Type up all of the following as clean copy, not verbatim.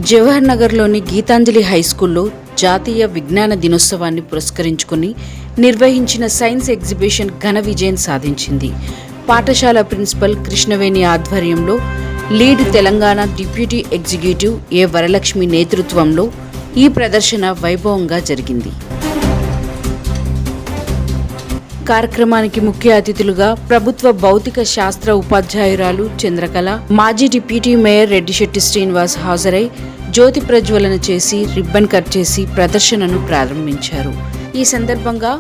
జవహర్ నగర్లోని గీతాంజలి హైస్కూల్లో జాతీయ విజ్ఞాన దినోత్సవాన్ని పురస్కరించుకుని నిర్వహించిన సైన్స్ ఎగ్జిబిషన్ ఘన విజయం సాధించింది. పాఠశాల ప్రిన్సిపల్ కృష్ణవేణి ఆధ్వర్యంలో లీడ్ తెలంగాణ డిప్యూటీ ఎగ్జిక్యూటివ్ ఏ వరలక్ష్మి నేతృత్వంలో ఈ ప్రదర్శన వైభవంగా జరిగింది. కార్యక్రమానికి ముఖ్య అతిథులుగా ప్రభుత్వ భౌతిక శాస్త్ర ఉపాధ్యాయురాలు చంద్రకళ, మాజీ డిప్యూటీ మేయర్ రెడ్డిశెట్టి శ్రీనివాస్ హాజరై జ్యోతి ప్రజ్వలన చేసి రిబ్బన్ కట్ చేసి ప్రదర్శనను ప్రారంభించారు. ఈ సందర్భంగా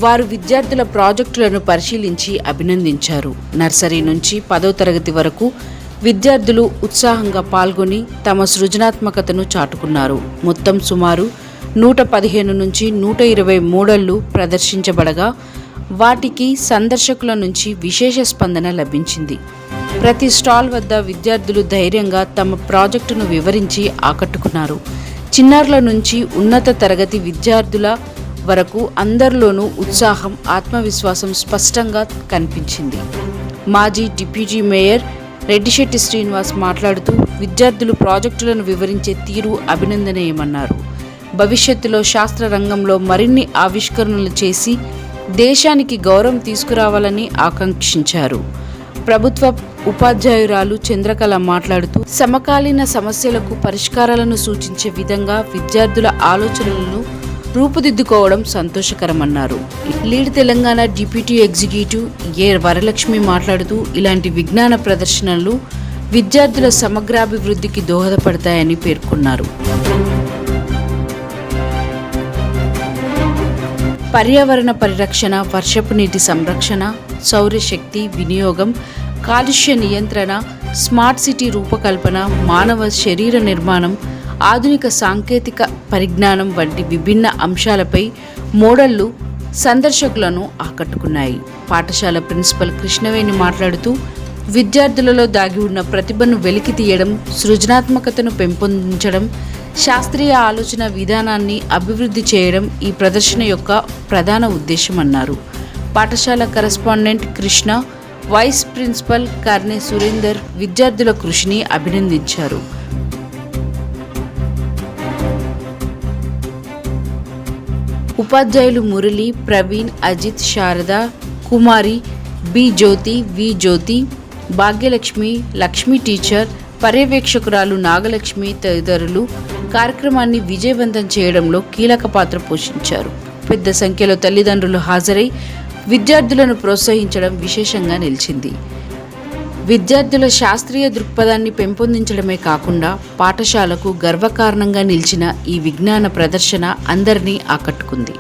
వారు విద్యార్థుల ప్రాజెక్టులను పరిశీలించి అభినందించారు. నర్సరీ నుంచి 10వ తరగతి వరకు విద్యార్థులు ఉత్సాహంగా పాల్గొని తమ సృజనాత్మకతను చాటుకున్నారు. మొత్తం సుమారు 115 నుంచి 120 మోడళ్లు ప్రదర్శించబడగా వాటికి సందర్శకుల నుంచి విశేష స్పందన లభించింది. ప్రతి స్టాల్ వద్ద విద్యార్థులు ధైర్యంగా తమ ప్రాజెక్టును వివరించి ఆకట్టుకున్నారు. చిన్నారుల నుంచి ఉన్నత తరగతి విద్యార్థుల వరకు అందరిలోనూ ఉత్సాహం, ఆత్మవిశ్వాసం స్పష్టంగా కనిపించింది. మాజీ డిప్యూటీ మేయర్ రెడ్డిశెట్టి శ్రీనివాస్ మాట్లాడుతూ విద్యార్థులు ప్రాజెక్టులను వివరించే తీరు అభినందనీయమన్నారు. భవిష్యత్తులో శాస్త్ర రంగంలో మరిన్ని ఆవిష్కరణలు చేసి దేశానికి గౌరవం తీసుకురావాలని ఆకాంక్షించారు. ప్రభుత్వ ఉపాధ్యాయురాలు చంద్రకళ మాట్లాడుతూ సమకాలీన సమస్యలకు పరిష్కారాలను సూచించే విధంగా విద్యార్థుల ఆలోచనలను రూపుదిద్దుకోవడం సంతోషకరమన్నారు. లీడ్ తెలంగాణ డిప్యూటీ ఎగ్జిక్యూటివ్ ఏ వరలక్ష్మి మాట్లాడుతూ ఇలాంటి విజ్ఞాన ప్రదర్శనలు విద్యార్థుల సమగ్రాభివృద్ధికి దోహదపడతాయని పేర్కొన్నారు. పర్యావరణ పరిరక్షణ, వర్షపు నీటి సంరక్షణ, సౌరశక్తి వినియోగం, కాలుష్య నియంత్రణ, స్మార్ట్ సిటీ రూపకల్పన, మానవ శరీర నిర్మాణం, ఆధునిక సాంకేతిక పరిజ్ఞానం వంటి విభిన్న అంశాలపై మోడళ్లు సందర్శకులను ఆకట్టుకున్నాయి. పాఠశాల ప్రిన్సిపల్ కృష్ణవేణి మాట్లాడుతూ విద్యార్థులలో దాగి ఉన్న ప్రతిభను వెలికి తీయడం, సృజనాత్మకతను పెంపొందించడం, శాస్త్రీయ ఆలోచన విధానాన్ని అభివృద్ధి చేయడం ఈ ప్రదర్శన యొక్క ప్రధాన ఉద్దేశమన్నారు. పాఠశాల correspondent Krishna, vice principal Karne Surender విద్యార్థుల కృషిని అభినందించారు. ఉపాధ్యాయులు Murali, Praveen, Ajith, Sharada, Kumari, B Jyothi, V Jyothi, Bhagyalakshmi, Lakshmi teacher, పర్యవేక్షకురాలు నాగలక్ష్మి తదితరులు కార్యక్రమాన్ని విజయవంతం చేయడంలో కీలక పాత్ర పోషించారు. పెద్ద సంఖ్యలో తల్లిదండ్రులు హాజరై విద్యార్థులను ప్రోత్సహించడం విశేషంగా నిలిచింది. విద్యార్థుల శాస్త్రీయ దృక్పథాన్ని పెంపొందించడమే కాకుండా పాఠశాలకు గర్వకారణంగా నిలిచిన ఈ విజ్ఞాన ప్రదర్శన అందరినీ ఆకట్టుకుంది.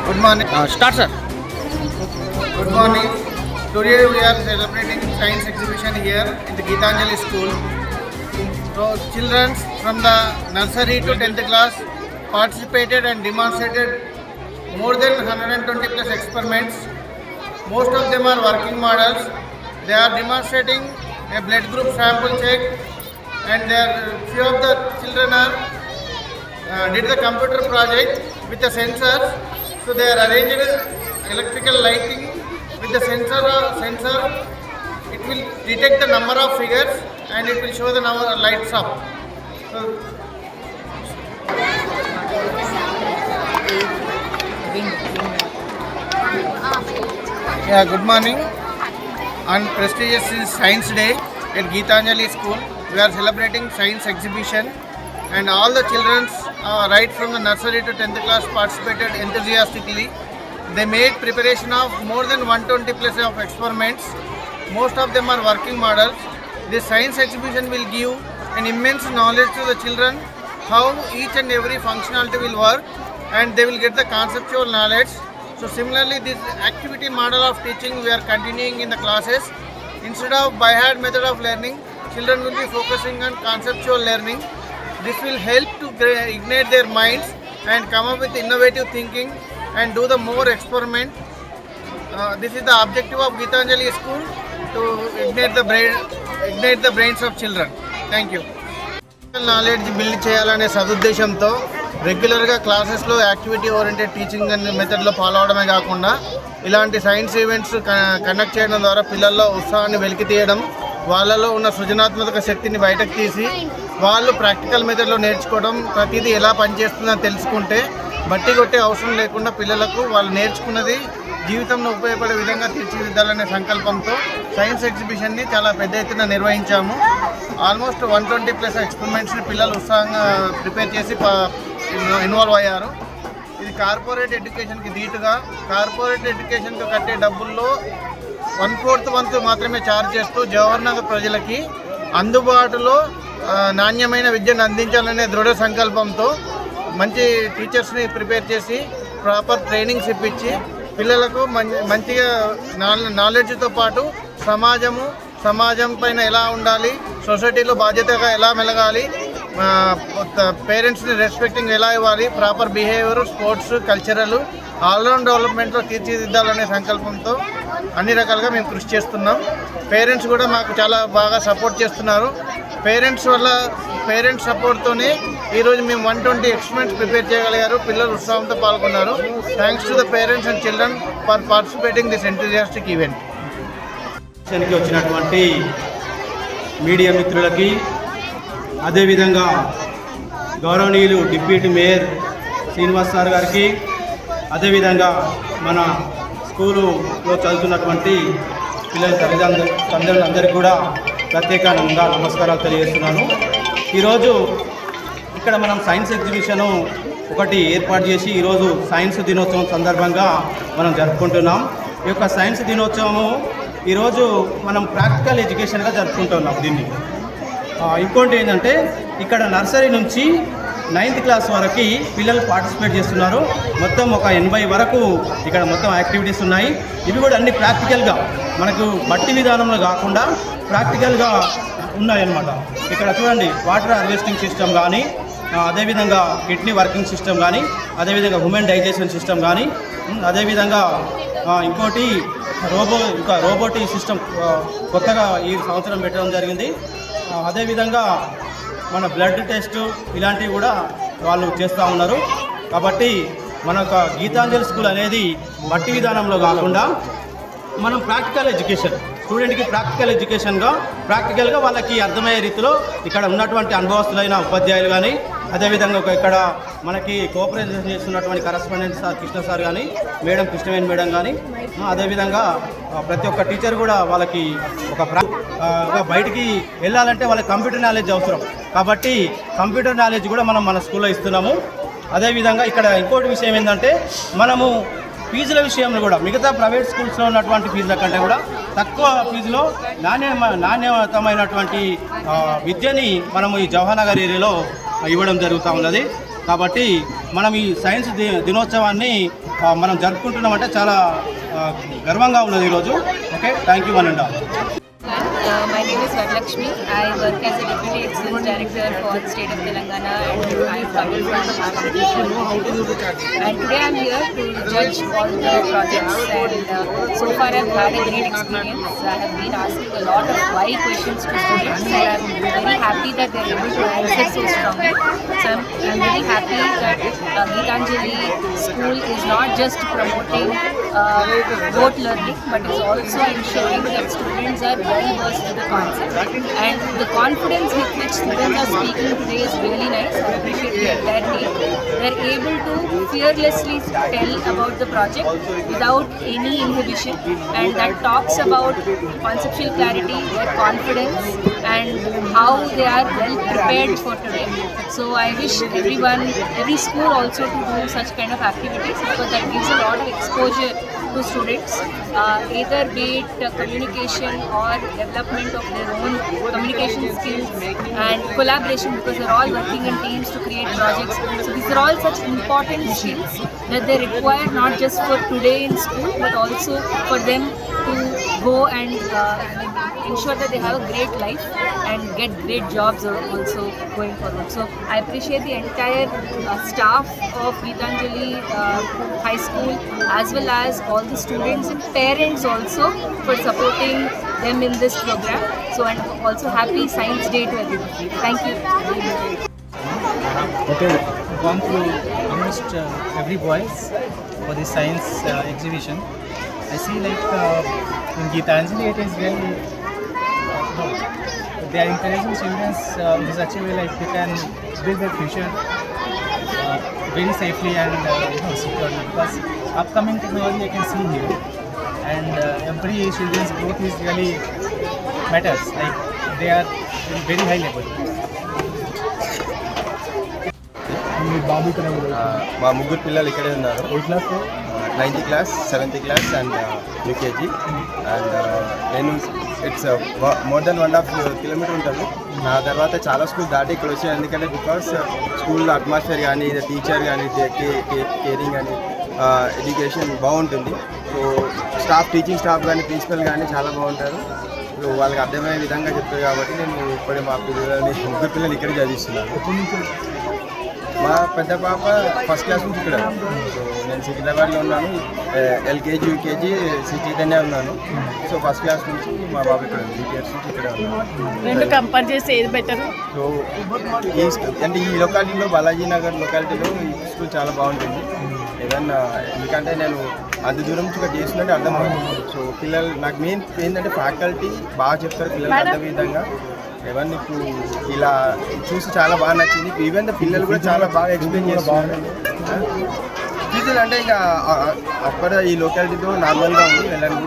Good morning. Start, sir. Good morning. Today we are celebrating science exhibition here in the Geetanjali school. So children from the nursery to 10th class participated and demonstrated more than 120 plus experiments. Most of them are working models. They are demonstrating a blood group sample check, and few of the children are did the computer project with the sensors. So they are arranged electrical lighting with the sensor. It will detect the number of figures and it will show the number of lights up. Yeah, good morning. On prestigious Science Day at Geetanjali School, we are celebrating science exhibition, and all the children, right from the nursery to 10th class, participated enthusiastically. They made preparation of more than 120 plus of experiments. Most of them are working models. This science exhibition will give an immense knowledge to the children how each and every functionality will work, and they will get the conceptual knowledge. So similarly, this activity model of teaching we are continuing in the classes. Instead of by heart method of learning, children will be focusing on conceptual learning. This will help to ignite their minds and come up with innovative thinking and do the more experiment. This is the objective of Geetanjali School, to ignite the brains of children. Thank you. Knowledge build చేయాలనే సదుద్దేశంతో రెగ్యులర్గా క్లాసెస్లో activity oriented teaching అనే మెథడ్లో follow అవడమే కాకుండా ఇలాంటి science events conduct చేయడం ద్వారా పిల్లల్లో ఉత్సాహాన్ని వెలికి తీయడం, వాళ్ళలో ఉన్న సృజనాత్మక శక్తిని బయటకు తీసి వాళ్ళు ప్రాక్టికల్ మెథడ్లో నేర్చుకోవడం, ప్రతిదీ ఎలా పనిచేస్తుందని తెలుసుకుంటే బట్టి కొట్టే అవసరం లేకుండా పిల్లలకు వాళ్ళు నేర్చుకున్నది జీవితంలో ఉపయోగపడే విధంగా తీర్చిదిద్దాలనే సంకల్పంతో సైన్స్ ఎగ్జిబిషన్ని చాలా పెద్ద ఎత్తున నిర్వహించాము. ఆల్మోస్ట్ 120 ప్లస్ ఎక్స్పెరిమెంట్స్ని పిల్లలు ఉత్సాహంగా ప్రిపేర్ చేసి ఇన్వాల్వ్ అయ్యారు. ఇది కార్పొరేట్ ఎడ్యుకేషన్కి ధీటుగా కార్పొరేట్ ఎడ్యుకేషన్కి కట్టే డబ్బుల్లో 1/4 వంతు మాత్రమే ఛార్జ్ చేస్తూ జవహర్ నగర్ ప్రజలకి అందుబాటులో నాణ్యమైన విద్యను అందించాలనే దృఢ సంకల్పంతో మంచి టీచర్స్ని ప్రిపేర్ చేసి ప్రాపర్ ట్రైనింగ్స్ ఇప్పించి పిల్లలకు మంచిగా నాలెడ్జ్తో పాటు సమాజం పైన ఎలా ఉండాలి, సొసైటీలో బాధ్యతగా ఎలా మెలగాలి, పేరెంట్స్ని రెస్పెక్టింగ్ ఎలా ఇవ్వాలి, proper behaviour, sports, cultural all round డెవలప్మెంట్లో తీర్చిదిద్దాలనే సంకల్పంతో అన్ని రకాలుగా మేము కృషి చేస్తున్నాం. పేరెంట్స్ కూడా మాకు చాలా బాగా సపోర్ట్ చేస్తున్నారు. పేరెంట్స్ సపోర్ట్తోనే ఈరోజు మేము 120 ఎక్స్పెరిమెంట్స్ ప్రిపేర్ చేయగలిగారు. పిల్లలు ఉత్సాహంతో పాల్గొన్నారు. Thanks to the parents and children for participating this enthusiastic event. వచ్చినటువంటి మీడియా మిత్రులకి, అదేవిధంగా గౌరవనీయులు డిప్యూటీ మేయర్ శ్రీనివాస్ సార్ గారికి, అదేవిధంగా మన స్కూలులో చదువుతున్నటువంటి పిల్లల తల్లిదండ్రులందరికీ కూడా ప్రత్యేకంగా నమస్కారాలు తెలియజేస్తున్నాను. ఈరోజు ఇక్కడ మనం సైన్స్ ఎగ్జిబిషను ఒకటి ఏర్పాటు చేసి ఈరోజు సైన్స్ దినోత్సవం సందర్భంగా మనం జరుపుకుంటున్నాం. ఈ యొక్క సైన్స్ దినోత్సవము ఈరోజు మనం ప్రాక్టికల్ ఎడ్యుకేషన్గా జరుపుకుంటున్నాం. దీన్ని ఇంకోటి ఏంటంటే ఇక్కడ నర్సరీ నుంచి 9th క్లాస్ వరకు పిల్లలు పార్టిసిపేట్ చేస్తున్నారు. మొత్తం ఒక 80 వరకు ఇక్కడ మొత్తం యాక్టివిటీస్ ఉన్నాయి. ఇవి కూడా అన్ని ప్రాక్టికల్గా మనకు బట్టి విధానంలో కాకుండా ప్రాక్టికల్గా ఉన్నాయన్నమాట. ఇక్కడ చూడండి, వాటర్ హార్వెస్టింగ్ సిస్టమ్ కానీ, అదేవిధంగా కిడ్నీ వర్కింగ్ సిస్టమ్ కానీ, అదేవిధంగా హ్యూమన్ డైజెషన్ సిస్టమ్ కానీ, అదేవిధంగా ఇంకోటి రోబోటిక్ సిస్టమ్ కొత్తగా ఈ సంవత్సరం పెట్టడం జరిగింది. అదేవిధంగా మన బ్లడ్ టెస్ట్ ఇలాంటివి కూడా వాళ్ళు చేస్తూ ఉన్నారు. కాబట్టి మన యొక్క గీతాంజలి స్కూల్ అనేది బట్టి విధానంలో కాకుండా మనం ప్రాక్టికల్ ఎడ్యుకేషన్, స్టూడెంట్కి ప్రాక్టికల్గా వాళ్ళకి అర్థమయ్యే రీతిలో ఇక్కడ ఉన్నటువంటి అనుభవస్తులైన ఉపాధ్యాయులు కానీ, అదేవిధంగా ఇక్కడ మనకి కోఆపరేషన్ చేస్తున్నటువంటి కరస్పాండెంట్ సార్ కృష్ణ సార్ కానీ, మేడం కృష్ణవేణి మేడం కానీ, అదేవిధంగా ప్రతి ఒక్క టీచర్ కూడా వాళ్ళకి బయటికి వెళ్ళాలంటే వాళ్ళకి కంప్యూటర్ నాలెడ్జ్ అవసరం. కాబట్టి కంప్యూటర్ నాలెడ్జ్ కూడా మనం మన స్కూల్లో ఇస్తున్నాము. అదేవిధంగా ఇక్కడ ఇంకోటి విషయం ఏంటంటే, మనము ఫీజుల విషయంలో కూడా మిగతా ప్రైవేట్ స్కూల్స్లో ఉన్నటువంటి ఫీజుల కంటే కూడా తక్కువ ఫీజులో నాణ్యతమైనటువంటి విద్యని మనము ఈ జవహర్ నగర్ ఏరియాలో ఇవ్వడం జరుగుతూ ఉన్నది. కాబట్టి మనం ఈ సైన్స్ దినోత్సవాన్ని మనం జరుపుకుంటున్నామంటే చాలా గర్వంగా ఉన్నది ఈరోజు. Okay, thank you one and all. My name is Varalakshmi. I work as a Deputy Excellence Director for the State of Telangana, and I am coming from and today I am here to judge all the projects, and so far I have had a great experience. I have been asking a lot of why questions to students, and I am very happy that they are able to answer so strongly. So I am very happy that Geetanjali School is not just promoting rote learning, but is also ensuring that students are well versed grasp the concept, and the confidence with which students are speaking today is really nice. I appreciate the entire team. They're able to fearlessly tell about the project without any inhibition, and that talks about conceptual clarity, their confidence, and how they are well prepared for today. So I wish every school also to do such kind of activities, because that gives a lot of exposure to students, either be it communication or development of their own communication skills and collaboration, because they're all working in teams to create projects. So these are all such important skills that they require not just for today in school, but also for them to go and ensure that they have a great life and get great jobs also going forward. So I appreciate the entire staff of Geetanjali High School, as well as all the students and parents also, for supporting them in this program. So, and also happy Science Day to everybody. Thank you. Gone through almost every boys for the science exhibition. I see like in Geetanjali it is really they are encouraging children in such a way like they can build their future very safely and securely, because upcoming technology I can see here, and every children's growth is really matters, like they are in very high level. మా ముగ్గురు పిల్లలు ఇక్కడే ఉన్నారు. 9th class, 7th class and UKG. And నేను it's more than 1.5 kilometre ఉంటుంది. నా తర్వాత చాలా స్కూల్ దాటి ఇక్కడ వచ్చాను, ఎందుకంటే బికాస్ స్కూల్ అట్మాస్ఫియర్ కానీ టీచర్ కానీ కేరింగ్ కానీ ఎడ్యుకేషన్ బాగుంటుంది. సో టీచింగ్ స్టాఫ్ కానీ ప్రిన్సిపల్ కానీ చాలా బాగుంటారు. సో వాళ్ళకి అర్థమయ్యే విధంగా చెప్తారు కాబట్టి నేను ఇప్పుడే మా ముగ్గురు పిల్లలు ఇక్కడే చదివిస్తున్నాను. మా పెద్ద పాప ఫస్ట్ క్లాస్ నుంచి ఇక్కడ. సో నేను సికింద్రాబాద్లో ఉన్నాను. ఎల్కేజీ యూకేజీ చైతన్య ఉన్నాను. సో ఫస్ట్ క్లాస్ నుంచి మా బాబు ఇక్కడ ఉంది, 8 years నుంచి ఇక్కడ ఉన్నాను. రెండు కంపేర్ చేస్తే ఏది బెటర్? సో అంటే ఈ లొకాలిటీలో, బాలాజీ నగర్ లొకాలిటీలో ఈ స్కూల్ చాలా బాగుంటుంది. ఏదన్నా ఎందుకంటే నేను అంత దూరం నుంచి ఇక్కడ చేస్తున్నట్టు అర్థం అవుతుంది. సో పిల్లలు నాకు మెయిన్ ఏంటంటే ఫ్యాకల్టీ బాగా చెప్తారు పిల్లలు అర్థం విధంగా. ఎవరిని ఇప్పుడు ఇలా చూసి చాలా బాగా నచ్చింది. ఈవెన్ ద పిల్లలు కూడా చాలా బాగా ఎక్స్ప్లెయిన్ చేస్తున్నారు. ఫీజులు అంటే ఇక అక్కడ ఈ లొకాలిటీతో నార్మల్గా ఉంది, వెళ్ళండి.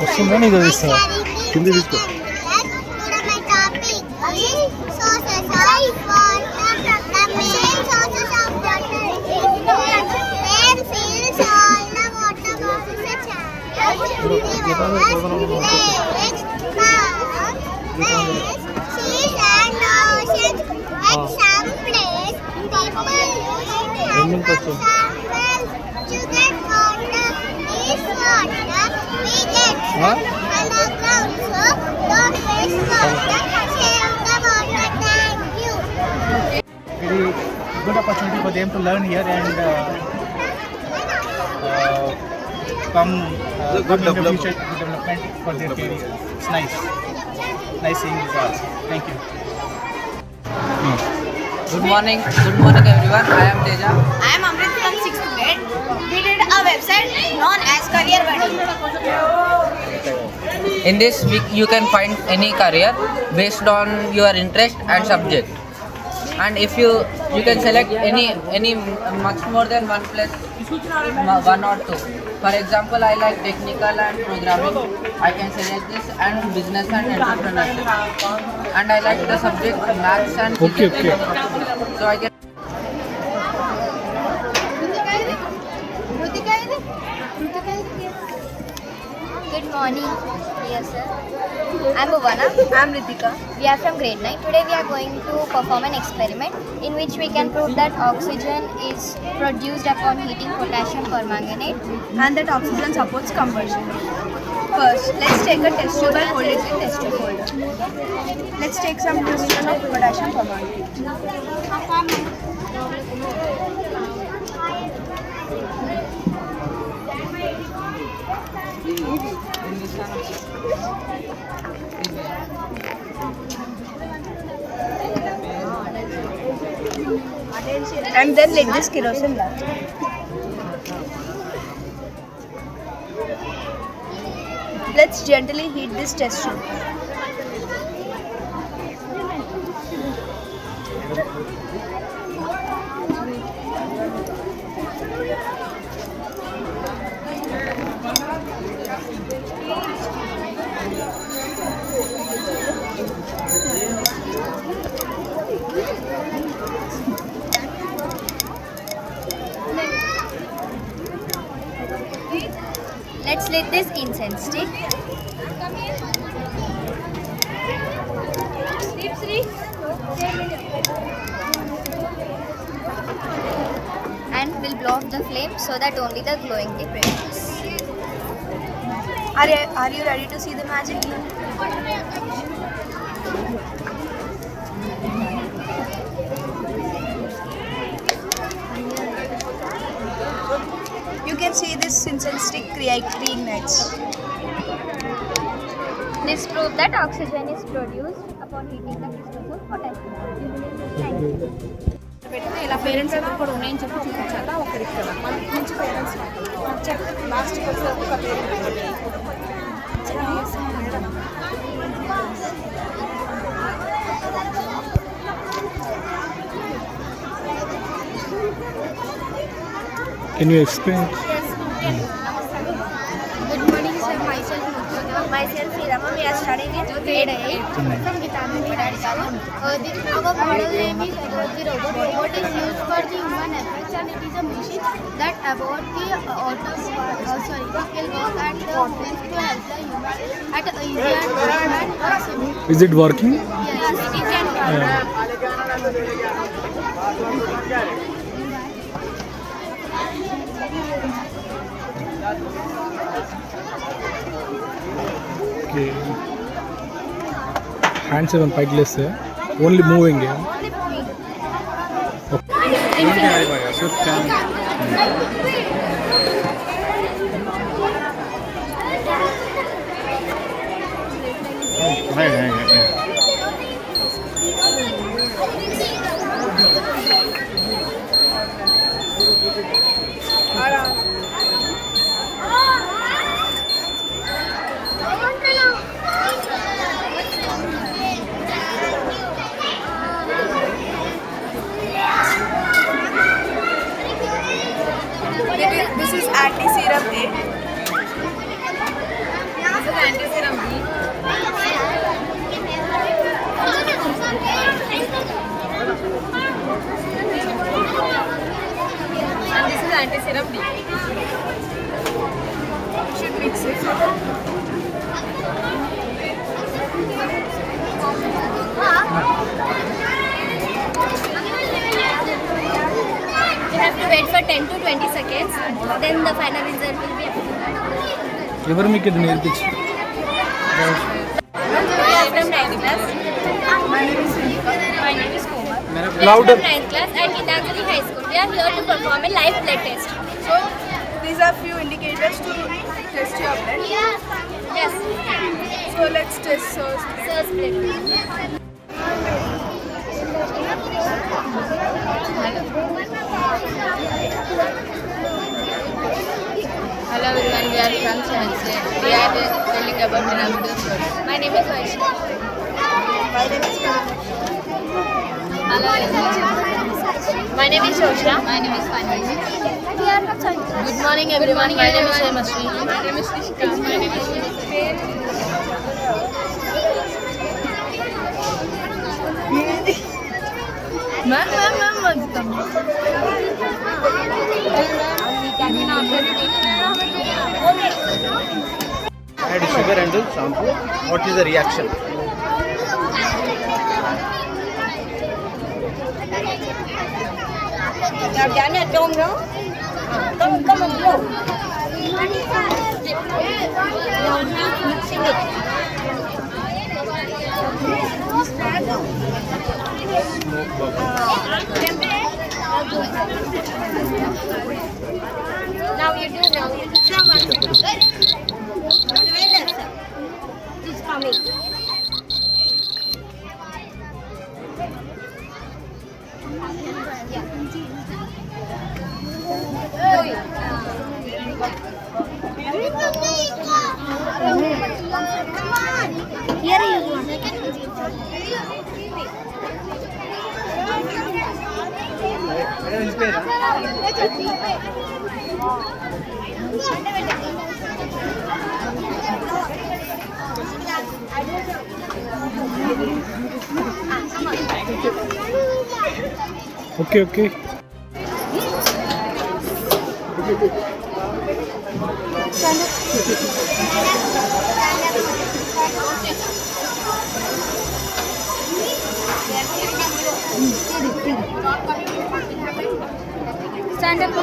వస్తుందా నీకు తీస్తా కింద తీసుకో. Very good opportunity for them to learn here and come good in the future development for their career. It's nice seeing results. Thank you. Good morning everyone. I am Teja. I am Amrit from 6th grade. We did a website known as Career Buddy. In this you can find any career based on your interest and subject. And if you can select any much more than one plus one or two. For example, I like technical and programming. I can select this, and business and entrepreneurship. And I like the subject maths and physics. Okay. So I can. Good morning, dear sir. I'm Bhuvana. I'm Ritika. We are from grade 9. Today we are going to perform an experiment in which we can prove that oxygen is produced upon heating potassium permanganate and that oxygen supports conversion. First, let's take a test tube and hold it in test tube holder. Let's take some crystals of potassium permanganate. And then let this kerosene lamp. Let's gently heat this test tube. Let's lit this incense stick. And we'll blow off the flame so that only the glowing tip remains. Are you ready to see the magic? You can see this incense stick reignites. This proves that oxygen is produced upon heating the crystals of potassium. Thank you. ఇలా parents ఎక్కడ కూడా ఉన్నాయని చెప్పి చూపించాలా ఒకరికి కదా మంచి parents last ఒక Can you explain? Good morning, sir. Myself Srirama. We are studying in grade 8 from Gitanjali High School. Our model name is Abort the Robot. Robot is used for the human efforts and it is a machine that abort the skill work and the things to help the human at easy and possible. Is it working? Yes, it can work. Okay. Hands even pigless है. Only moving है. This is anti-serum A. This is anti-serum B. And this is anti-serum D. Should mix it. You have to wait for 10 to 20 seconds. Then the final result will be available. ఎవరు మీకు ఇది నేర్పించారు? We are from 9th class. My name is Kumar. We are Louder. from 9th class at Gitanjali High School. We are here to perform a live blood test. So these are few indicators to test your blood. Yes. So let's test first. Sir's blood. Hello everyone, we are from Science. We are telling about Namado's story. My name is Vaishnavi. Hello everyone. My name is Shoshna. My name is Fanny. We are from 7th class. Good morning everyone. My name is Shemashri. My name is Rishika. My name is Add sugar and shampoo. What is the reaction? Now, Daniel, don't know. Come and blow. Mixing it. Now you do. It's coming. Here Okay. Stand up.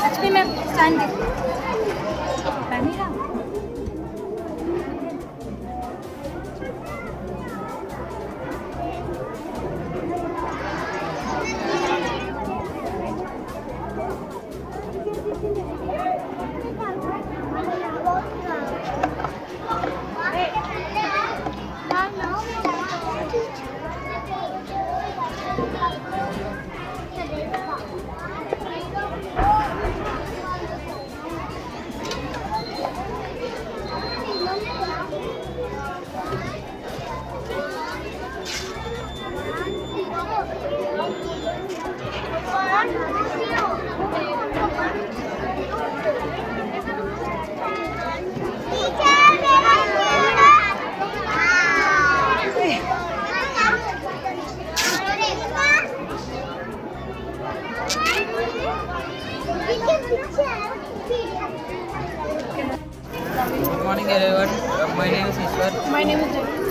Lakshmi ma'am, stand there. Good morning everyone. My name is Ishwar. My name is Jyoti.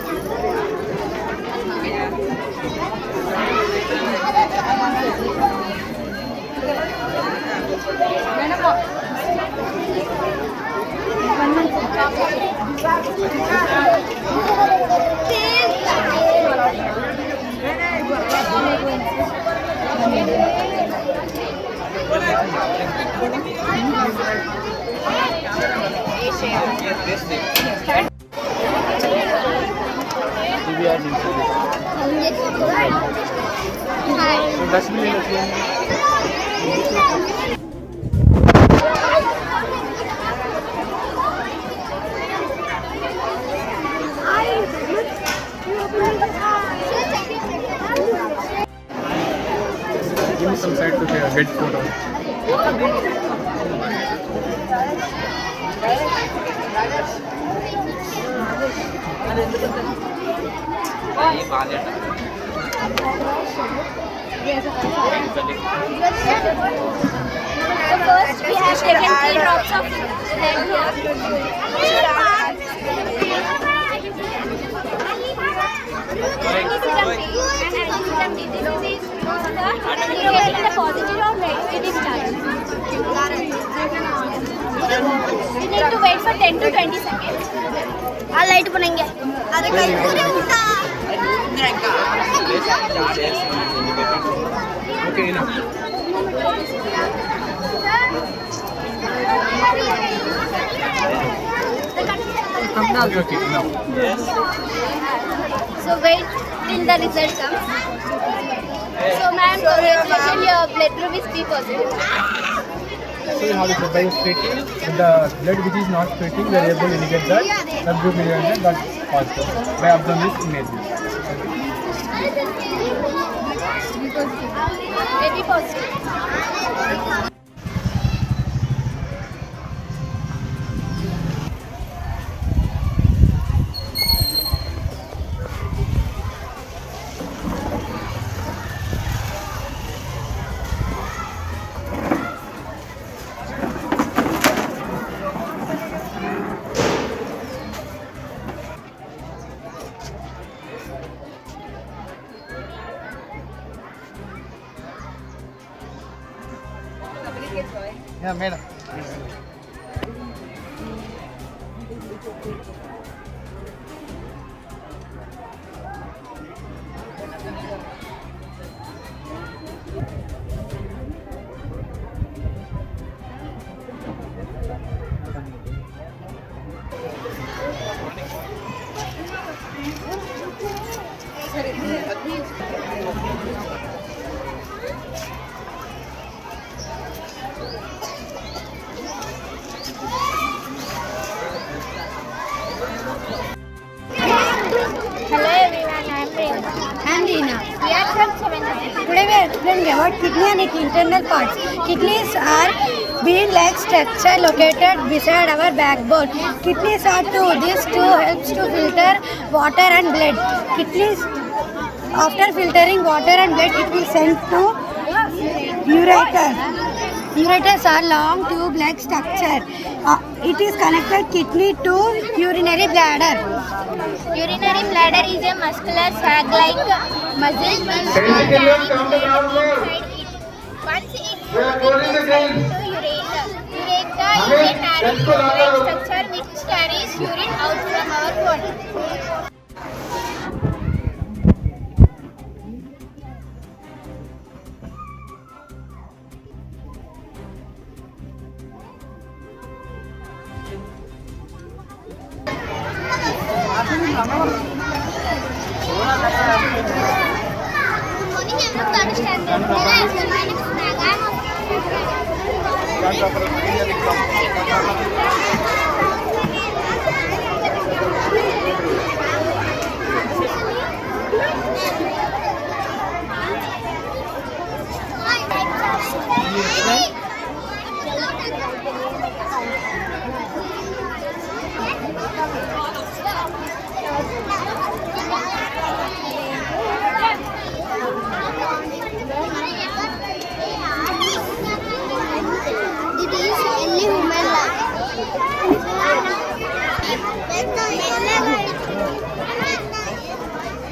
Give me some side to get photo. So first we have taken 3 drops of red the positive or negative charge. We need to wait for 10 to 20 seconds. Light बनेंगे अरे कहीं पूरे उल्टा Okay, enough. Come down. Okay, enough. So wait till the result comes. So ma'am, congratulations, your blood group is B positive. So you have it by splitting. If the blood which is not splitting, we are able to indicate that blood group is not positive by observing this image. AB positive. Yeah, madam. Hello everyone, I am Reena. I'm Reena. We are from 7th. Today we are explaining about kidney and its internal parts. Kidneys are bean-like structure located beside our backbone. Kidneys are two. These two helps to filter water and blood. Kidneys, after filtering water and blood, it will send to ureters. Ureters are long tube-like structure. It is connected kidney to urinary bladder. Urinary bladder is a muscular sac-like muscle which carries blood inside it. Once it is inside to urethra. Urethra is a narrow tube-like structure which carries urine out from our body.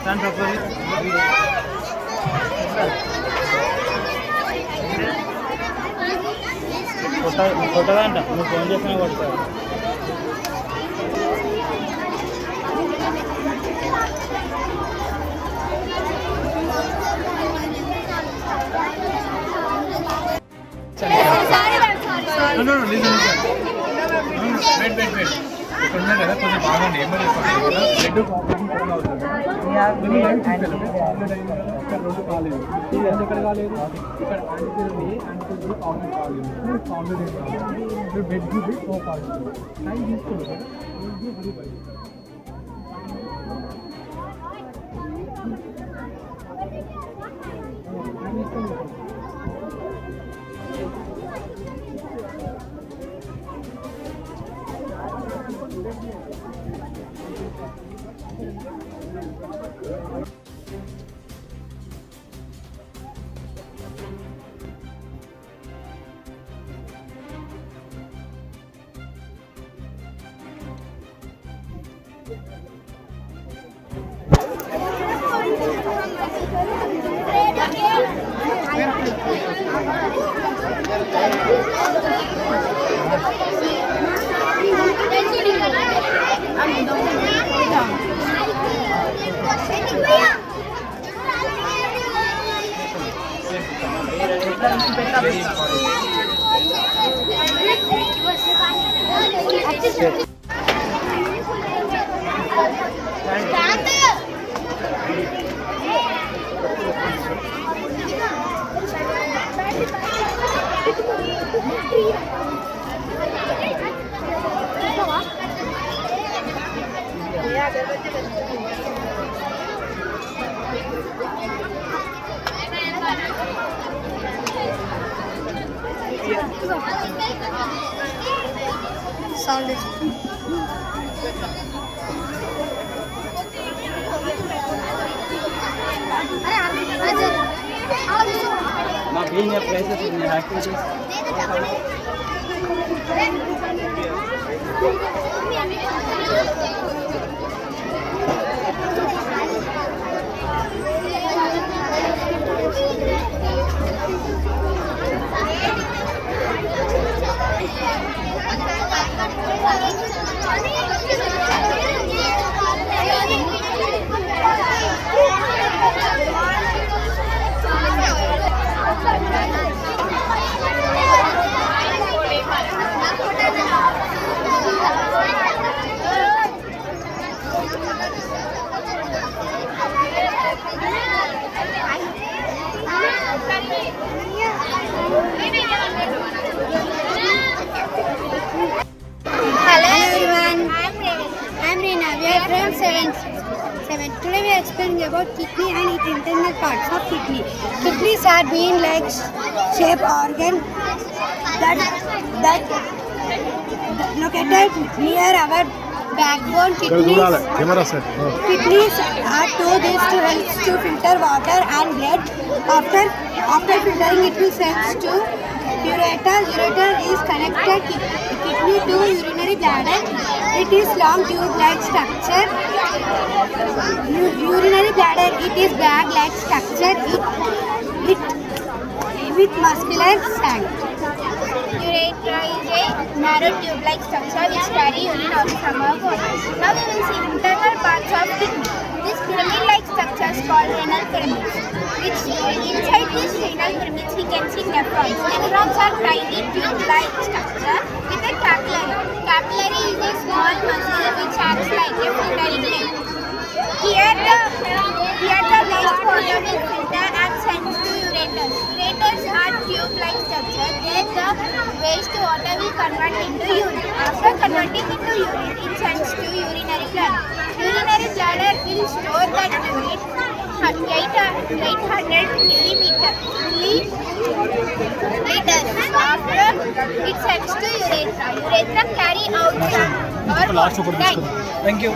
Stand properly. కొట్టదా అంట నువ్వు phone చేసినా కొడతావు. ఇక్కడ ఉన్నాయి కదా కొంచెం బాగుంది ఏమని బ్లడ్ ప్రాబ్లమ్ అవుతుంది. రెండు కాలేదు ఎక్కడ కాలేదు ఇక్కడ యాంటీబీ కామెంట్ కాలేదు comment bed group no positive time తీసుకోండి Sound is now being a places in your activities. explaining about kidney and its internal parts of kidney. Kidneys are being like shape organ that located near our backbone. Kidneys are to this to help to filter water and blood. After filtering, it will send to ureter. Ureter is connected kidney to urinary bladder. It is long tube-like structure. Urinary bladder, it is bag-like structure. It with muscular sac. Urethra is a narrow tube-like structure which carry urine out from our body. Now we will see internal parts of kidney. This pyramid-like structure is called renal pyramids. Inside these renal pyramids we can see nephrons. Nephrons are tiny tube-like structure with a capillary. Capillary is a small muscle which acts like a filtering neck. Here the waste water will filter and sends to ureters. Ureters are tube-like structure. There the waste water will convert into urine. After converting into urine, it sends to urinary bladder. Urinary bladder will store that urine 800 milliliters. After it sends to urethra. Urethra carry out or Thank you.